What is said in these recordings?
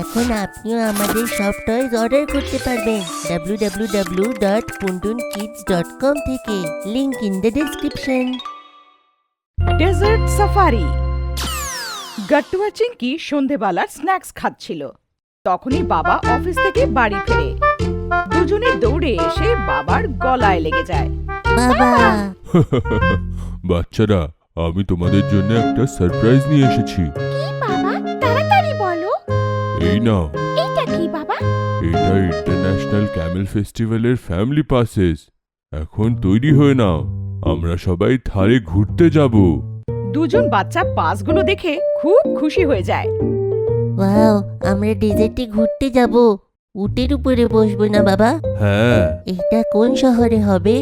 এখন আপনিও আমাদের সব টয়েজ অর্ডার করতে পারবেন www.puntunkids.com থেকে। Link in the description. Desert safari. Gattu আর চিঙ্কি সন্ধেবেলার স্ন্যাক্স খাচ্ছিল। তখনই বাবা অফিস থেকে বাড়ি ফেরে। দুজনে দৌড়ে এসে বাবার গলায় লেগে যায়। বাবা, বাচ্চারা, আমি তোমাদের জন্য একটা সারপ্রাইজ নিয়ে এসেছি। কি বাবা, তাড়াতাড়ি বলো। এই নাও, এটা কি বাবা? এটা ইন্টারন্যাশনাল ক্যামেল ফেস্টিভ্যালের ফ্যামিলি পাসেস। এখন তৈরি হয়ে নাও, আমরা সবাই থারে ঘুরতে যাব। দুজন বাচ্চা পাসগুলো দেখে খুব খুশি হয়ে যায়। ওয়াও, আমরা ডেজার্টে ঘুরতে যাব। উটের উপরে বসবো না বাবা? হ্যাঁ এটা কোন শহরে হবে?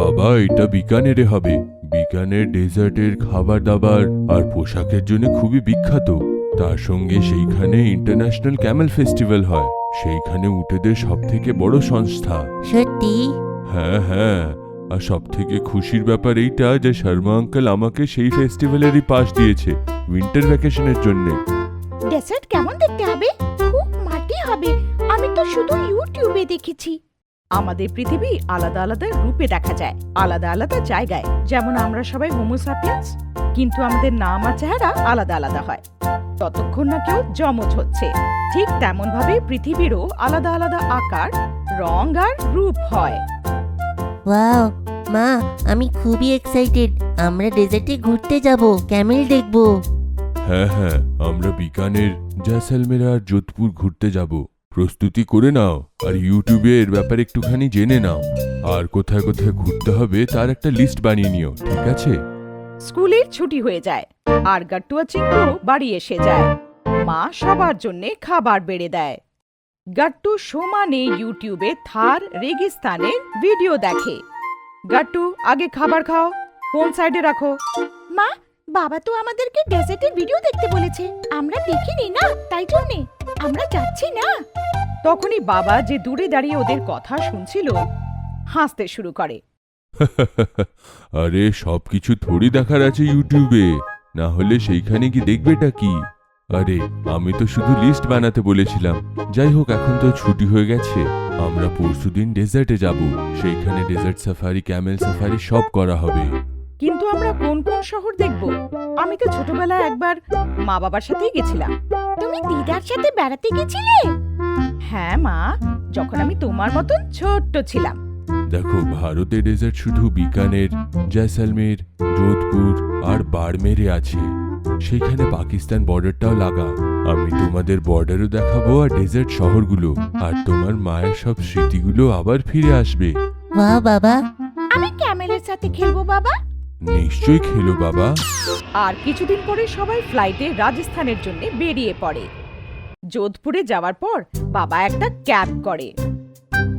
বাবা, এটা বিকানেরে হবে। বিকানের ডেজার্টের খাবার দাবার আর পোশাকের জন্য খুবই বিখ্যাত। তার সঙ্গে সেইখানে ইন্টারন্যাশনাল ক্যামেল ফেস্টিভ্যাল হয়। সেইখানে উটেদের সব থেকে বড় সংস্থা। সত্যি? হ্যাঁ হ্যাঁ, আর সব থেকে খুশির ব্যাপার এইটা যে শর্মা আঙ্কেল আমাকে সেই ফেস্টিভ্যালেরই পাস দিয়েছে উইন্টার ভ্যাকেশনের জন্য। ডেজার্ট কেমন দেখতে হবে? খুব মাটি হবে। আমি তো শুধু ইউটিউবে দেখেছি। আমাদের পৃথিবী আলাদা আলাদা রূপে দেখা যায়, আলাদা আলাদা জায়গায়। যেমন আমরা সবাই হোমো সাপিয়েন্স, কিন্তু আমাদের নাম আর চেহারা আলাদা আলাদা হয় ততক্ষণ না কেউ যমজ হচ্ছে। ঠিক তেমন ভাবে পৃথিবীরও আলাদা আলাদা আকার, রং আর রূপ হয়। ওয়াও মা, আমি খুবই এক্সাইটেড। আমরা ডেজার্টে ঘুরতে যাব, ক্যামেল দেখব। হ্যাঁ হ্যাঁ, আমরা বিকানের, জয়সলমের আর যোধপুর ঘুরতে যাব। প্রস্তুতি করে নাও আর ইউটিউবে এর ব্যাপারে একটুখানি জেনে নাও। আর কোথায় কোথায় ঘুরতে হবে তার একটা লিস্ট বানিয়ে নিও, ঠিক আছে? স্কুলের ছুটি হয়ে যায় আর গাট্টু আর চিঙ্কু বাড়ি এসে যায়। মা সবার জন্যে খাবার বেড়ে দেয়। গাট্টু সমানে ইউটিউবে থার রেগিস্তানের ভিডিও দেখে। গাট্টু, আগে খাবার খাও, কোন সাইডে রাখো। মা, বাবা তো আমাদেরকে ডেজার্টের ভিডিও দেখতে বলেছে। আমরা দেখিনি না, তাই জন্যে আমরা যাচ্ছি না। তখনই বাবা, যে দূরে দাঁড়িয়ে ওদের কথা শুনছিল, হাসতে শুরু করে। আরে সবকিছু থোড়ি দেখার আছে ইউটিউবে, না হলে সেইখানে কি দেখবেটা কি? আরে আমি তো শুধু লিস্ট বানাতে বলেছিলাম। যাই হোক, এখন তো ছুটি হয়ে গেছে। আমরা পরশুদিন ডেজার্টে যাব। সেইখানে ডেজার্ট সাফারি, ক্যামেল সাফারি সব করা হবে। কিন্তু আমরা কোন কোন শহর দেখব? আমি তো ছোটবেলায় একবার মা বাবার সাথেই গেছিলাম। তুমি দিদার সাথে বেড়াতে গেছিলে? হ্যাঁ মা, যখন আমি তোমার মতন ছোট্ট ছিলাম। দেখো, ভারতে ডেজার্ট শুধু বিকানের, জয়সলমের, যোধপুর আর বাড়মেরে আছে। সেইখানে পাকিস্তান বর্ডারটাও লাগা। আমি তোমাদের বর্ডারও দেখাবো আর ডেজার্ট শহরগুলো, আর তোমার মায়ের সব স্মৃতিগুলো আবার ফিরে আসবে। ওয়াও বাবা, আমি ক্যামেলের সাথে খেলবো বাবা। নিশ্চয়ই খেলো বাবা। আর কিছুদিন পরে সবাই ফ্লাইটে রাজস্থানের জন্য বেরিয়ে পড়ে। যোধপুরে যাওয়ার পর বাবা একটা ক্যাব করে,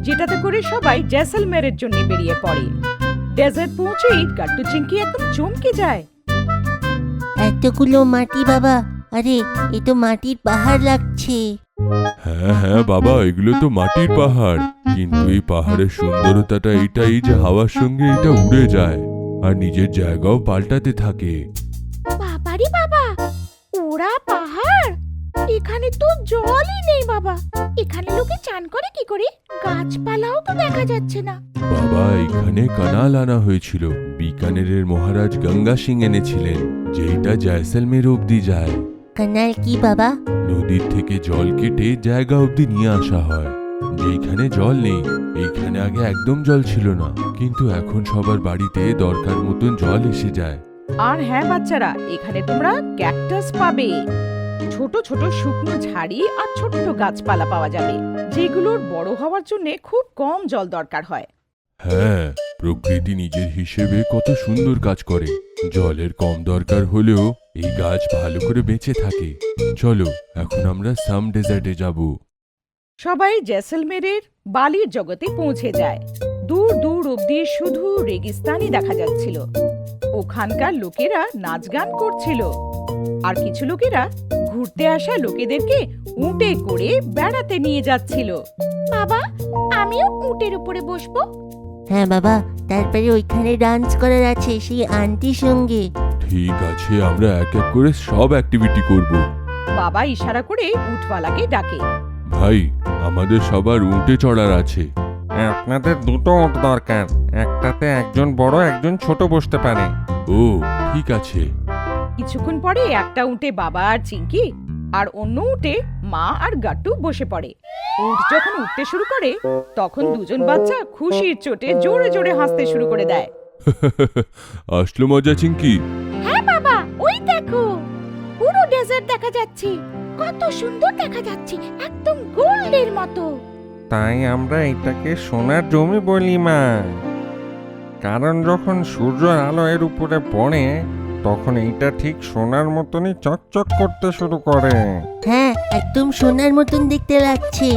যেটাতে করে সবাই জয়সলমেরের জন্য বেরিয়ে পড়ে। ডেজার্ট পৌঁছেই গাট্টু চিঙ্কি একদম চমকে যায়। এতগুলো মাটি বাবা! আরে এ তো মাটির পাহাড় লাগছে। হ্যাঁ হ্যাঁ বাবা, এগুলো তো মাটির পাহাড়, কিন্তু এই পাহাড়ের সুন্দরতাটা এইটাই যে হাওয়ার সঙ্গে এটা উড়ে যায় আর নিজের জায়গাও পাল্টাতে থাকে। বাবারে বাবা, ওরা পাহাড়! এখানে তো জলই নেই বাবা। এখানে লোকে চান করে কি করে? গাছপালাও তো দেখা যাচ্ছে না। বাবা, এখানে কানাল আনা হয়েছিল। বিকানেরের মহারাজ গঙ্গা সিং এনেছিলেন, যেটা জয়সলমের অবধি যায়। কানাল কি বাবা? নদীর থেকে জল কেটে জায়গা অবধি নিয়ে আসা হয়। যেখানে জল নেই, এইখানে আগে একদম জল ছিল না, কিন্তু এখন সবার বাড়িতে দরকার মতন জল এসে যায়। আর হ্যাঁ বাচ্চারা, এখানে তোমরা ক্যাকটাস পাবে। ছোট ছোট শুকনো ঝাড়ি আর ছোট্ট গাছপালা পাওয়া যাবে, যেগুলোর বড় হওয়ার জন্য খুব কম জল দরকার হয়। হ্যাঁ, প্রকৃতি নিজের হিসেবে কত সুন্দর কাজ করে। জলের কম দরকার হলেও এই গাছ ভালো করে বেঁচে থাকে। চলো, এখন আমরা সাম ডেজার্টে যাব। সবাই জয়সলমেরের বালির জগতে পৌঁছে যায়। দূর দূর অব্দি শুধু রেগিস্তানই দেখা যাচ্ছিল। ওখানকার লোকেরা নাচ গান করছিল, আর কিছু লোকেরা ঘুরতে আসা লোকেদেরকে উটে করে বেড়াতে নিয়ে যাচ্ছিল। বাবা, আমিও উটের উপরে বসবো। হ্যাঁ বাবা, তারপরে ওইখানে ডান্স করার আছে সেই আন্টির সঙ্গে। ঠিক আছে, আমরা এক এক করে সব অ্যাক্টিভিটি করব। বাবা ইশারা করে উটওয়ালাকে ডাকে। ভাই, আমাদের সবার উঁটে চড়ার আছে। আপনাদের দুটো উট দরকার, একটাতে একজন বড় একজন ছোট বসতে পারে। ও ঠিক আছে। কিছুক্ষণ পরে একটা উটে বাবা আর চিঙ্কি আর অন্য উটে মা আর গাট্টু বসে পড়ে। উট যখন উঠতে শুরু করে তখন দুজন বাচ্চা খুশির চোটে জোরে জোরে হাসতে শুরু করে দেয়। আসলো মজা চিঙ্কি। হ্যাঁ বাবা, ওই দেখো পুরো ডেজার্ট দেখা যাচ্ছে। কত সুন্দর দেখা যাচ্ছে, একদম গোল্ডের মতো। তাই আমরা এটাকে সোনার জমি বলি মা, কারণ যখন সূর্যের আলো এর উপরে পড়ে তখন এইটা ঠিক সোনার মতনই চকচক করতে শুরু করে। হ্যাঁ, একদম সোনার মতন দেখতে লাগছে।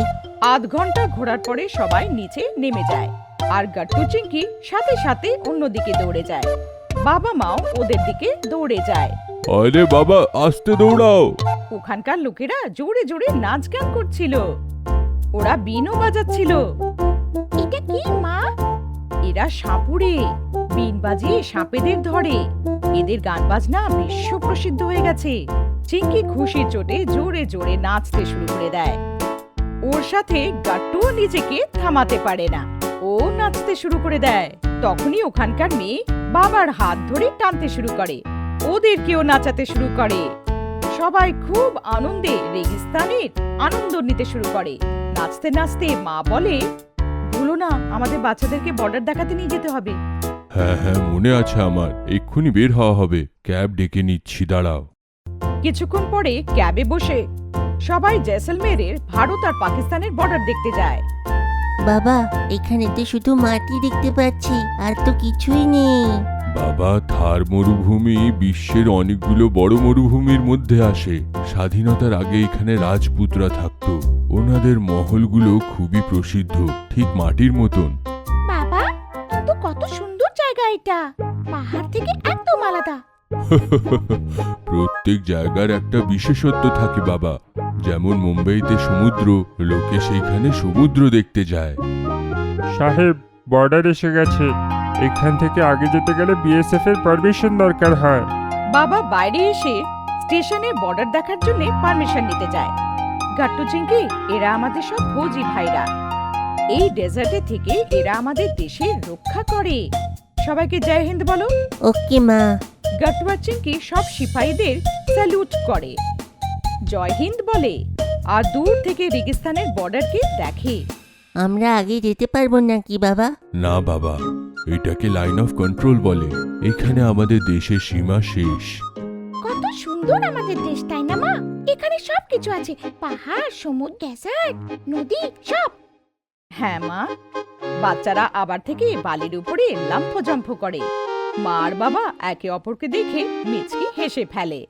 আধ ঘন্টা ঘোরার পরে সবাই নিচে নেমে যায় আর গাট্টু চিঙ্কি সাথে সাথে অন্যদিকে দৌড়ে যায়। বাবা মাও ওদের দিকে দৌড়ে যায়। আরে বাবা, আস্তে দৌড়াও। ওখানকার লোকেরা জোরে জোরে নাচ গান করছিল, ওরা বিনও বাজাচ্ছিল। এটা কি মা? এরা সাপুড়ে বিন বাজিয়ে সাপেদের ধরে। এদের গান বাজনা বিশ্ব প্রসিদ্ধ হয়ে গেছে। চিঙ্কি খুশির চোটে জোরে জোরে নাচতে শুরু করে দেয়। ওর সাথে গাট্টুও নিজেকে থামাতে পারে না, ও নাচতে শুরু করে দেয়। তখনই ওখানকার মেয়ে বাবার হাত ধরে টানতে শুরু করে, ওদেরকেও নাচাতে শুরু করে। সবাই খুব আনন্দে রেগিস্তানের আনন্দ নিতে শুরু করে। নাচতে নাচতে মা বলে, ভুলো না, আমাদের বাচ্চাদেরকে বর্ডার দেখাতে নিয়ে যেতে হবে। হ্যাঁ হ্যাঁ, মনে আছে আমার। এক্ষুনি বের হওয়া হবে। ক্যাব ডেকে নিচ্ছি, দাঁড়াও। কিছুক্ষণ পরে ক্যাবে বসে সবাই জেসলমেরের ভারত আর পাকিস্তানের বর্ডার দেখতে যায়। বাবা, এখানে তো শুধু মাটি দেখতে পাচ্ছি, আর তো কিছুই নেই। বাবা, থার মরুভূমি বিশ্বের অনেকগুলো বড় মরুভূমির মধ্যে আসে। স্বাধীনতার আগে এখানে রাজপুতরা থাকতো। ওনাদের মহলগুলো খুবই প্রসিদ্ধ, ঠিক মাটির মতন। বাবা, কিন্তু কত সুন্দর জায়গা এটা, পাহাড় থেকে একদম আলাদা। প্রত্যেক জায়গার একটা বিশেষত্ব থাকে বাবা। যেমন মুম্বাইতে সমুদ্র, লোকে সেইখানে সমুদ্র দেখতে যায়। সাহেব, বর্ডার এসে গেছে। এখান থেকে আগে যেতে গেলে বিএসএফ এর পারমিশন দরকার হয়। বাবা বাইরে এসে স্টেশনে বর্ডার দেখার জন্য পারমিশন নিতে যায়। গাট্টু চিঙ্কি, এরা আমাদের সব ফৌজি ভাইরা। এই ডেজার্টে থেকে এরা আমাদের দেশের রক্ষা করে। সবাইকে জয় হিন্দ বলো। ওকে মা। গাট্টু আর চিঙ্কি সব সিপাহীদের স্যালুট করে, জয় হিন্দ বলে আর দূর থেকে রেগিস্তানের বর্ডারকে দেখে। আমরা আগে যেতে পারবো নাকি বাবা? না বাবা, এটাকে লাইন অফ কন্ট্রোল বলে। এখানে আমাদের দেশের সীমা শেষ। কত সুন্দর আমাদের দেশ, তাই না মা? এখানে সবকিছু আছে, পাহাড়, সমুদ্র, ডেজার্ট, নদী, সব। হ্যাঁ মা। বাচ্চারা আবার থেকে বালির উপরে লাম্ফ জম্প করে। মা আর বাবা একে অপরকে দেখে মিচকি হেসে ফেলে।